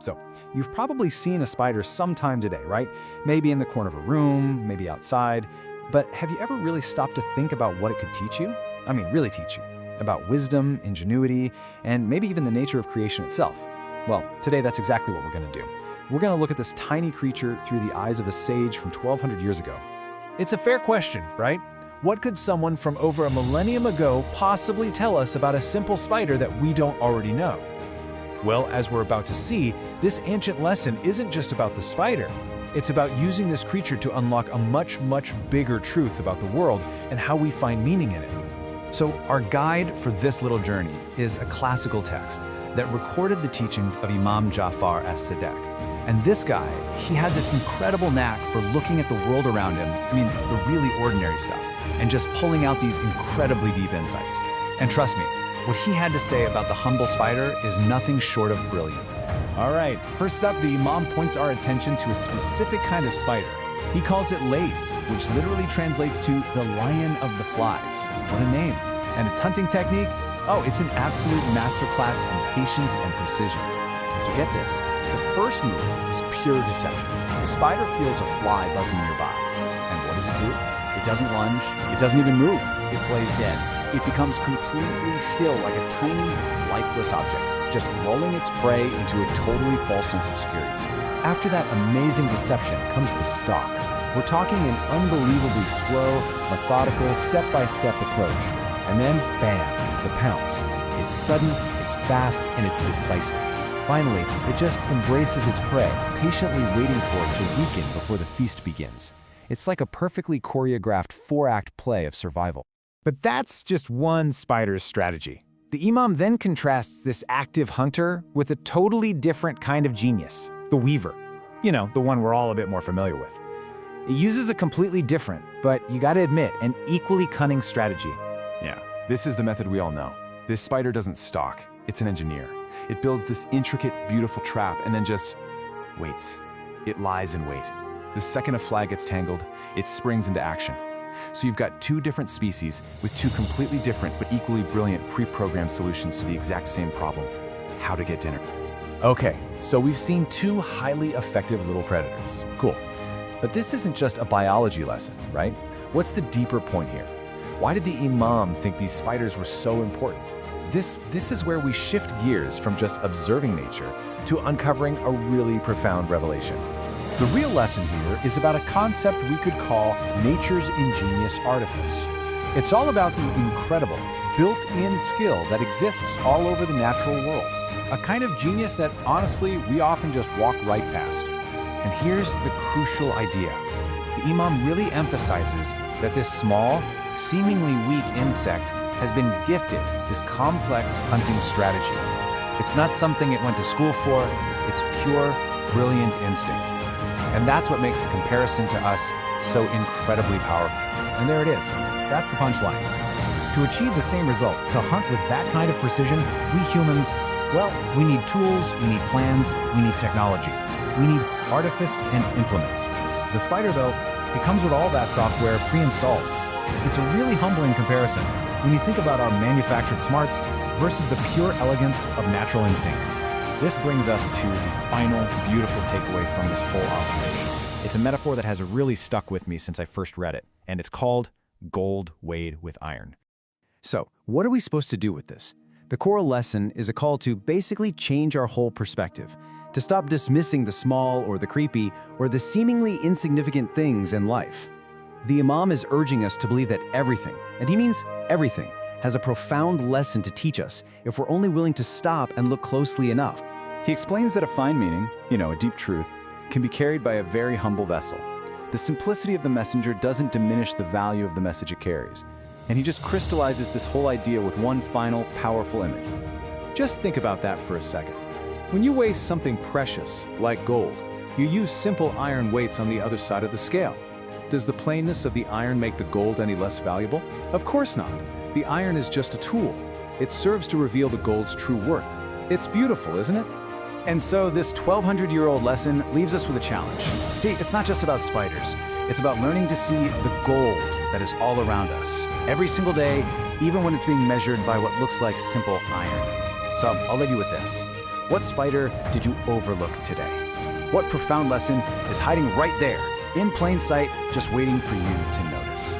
So, you've probably seen a spider sometime today, right? Maybe in the corner of a room, maybe outside. But have you ever really stopped to think about what it could teach you? I mean, really teach you. About wisdom, ingenuity, and maybe even the nature of creation itself. Well, today that's exactly what we're going to do. We're going to look at this tiny creature through the eyes of a sage from 1200 years ago. It's a fair question, right? What could someone from over a millennium ago possibly tell us about a simple spider that we don't already know? Well, as we're about to see, this ancient lesson isn't just about the spider. It's about using this creature to unlock a much, much bigger truth about the world and how we find meaning in it. So our guide for this little journey is a classical text that recorded the teachings of Imam Jafar as Sadiq. And this guy, he had this incredible knack for looking at the world around him, the really ordinary stuff, and just pulling out these incredibly deep insights. And trust me, what he had to say about the humble spider is nothing short of brilliant. All right, first up, the Imam points our attention to a specific kind of spider. He calls it lace, which literally translates to the lion of the flies. What a name. And its hunting technique? Oh, it's an absolute masterclass in patience and precision. So get this, the first move is pure deception. The spider feels a fly buzzing nearby. And what does it do? It doesn't lunge, it doesn't even move. It plays dead. It becomes completely still like a tiny, lifeless object, just lulling its prey into a totally false sense of security. After that amazing deception comes the stalk. We're talking an unbelievably slow, methodical, step-by-step approach. And then, bam, the pounce. It's sudden, it's fast, and it's decisive. Finally, it just embraces its prey, patiently waiting for it to weaken before the feast begins. It's like a perfectly choreographed four-act play of survival. But that's just one spider's strategy. The Imam then contrasts this active hunter with a totally different kind of genius, the weaver. You know, the one we're all a bit more familiar with. It uses a completely different, but you gotta admit, an equally cunning strategy. Yeah, this is the method we all know. This spider doesn't stalk, it's an engineer. It builds this intricate, beautiful trap and then just waits. It lies in wait. The second a fly gets tangled, it springs into action. So you've got two different species with two completely different but equally brilliant pre-programmed solutions to the exact same problem: how to get dinner. Okay, so we've seen two highly effective little predators. Cool. But this isn't just a biology lesson, right? What's the deeper point here? Why did the Imam think these spiders were so important? This is where we shift gears from just observing nature to uncovering a really profound revelation. The real lesson here is about a concept we could call nature's ingenious artifice. It's all about the incredible, built-in skill that exists all over the natural world. A kind of genius that, honestly, we often just walk right past. And here's the crucial idea. The Imam really emphasizes that this small, seemingly weak insect has been gifted this complex hunting strategy. It's not something it went to school for, it's pure, brilliant instinct. And that's what makes the comparison to us so incredibly powerful. And there it is. That's the punchline. To achieve the same result, to hunt with that kind of precision, we humans, well, we need tools, we need plans, we need technology. We need artifice and implements. The spider, though, it comes with all that software pre-installed. It's a really humbling comparison when you think about our manufactured smarts versus the pure elegance of natural instinct. This brings us to the final, beautiful takeaway from this whole observation. It's a metaphor that has really stuck with me since I first read it, and it's called gold weighed with iron. So, what are we supposed to do with this? The core lesson is a call to basically change our whole perspective, to stop dismissing the small or the creepy or the seemingly insignificant things in life. The Imam is urging us to believe that everything, and he means everything, has a profound lesson to teach us if we're only willing to stop and look closely enough. He explains that a fine meaning, a deep truth, can be carried by a very humble vessel. The simplicity of the messenger doesn't diminish the value of the message it carries. And he just crystallizes this whole idea with one final, powerful image. Just think about that for a second. When you weigh something precious, like gold, you use simple iron weights on the other side of the scale. Does the plainness of the iron make the gold any less valuable? Of course not. The iron is just a tool. It serves to reveal the gold's true worth. It's beautiful, isn't it? And so this 1,200-year-old lesson leaves us with a challenge. See, it's not just about spiders. It's about learning to see the gold that is all around us, every single day, even when it's being measured by what looks like simple iron. So I'll leave you with this. What spider did you overlook today? What profound lesson is hiding right there, in plain sight, just waiting for you to notice?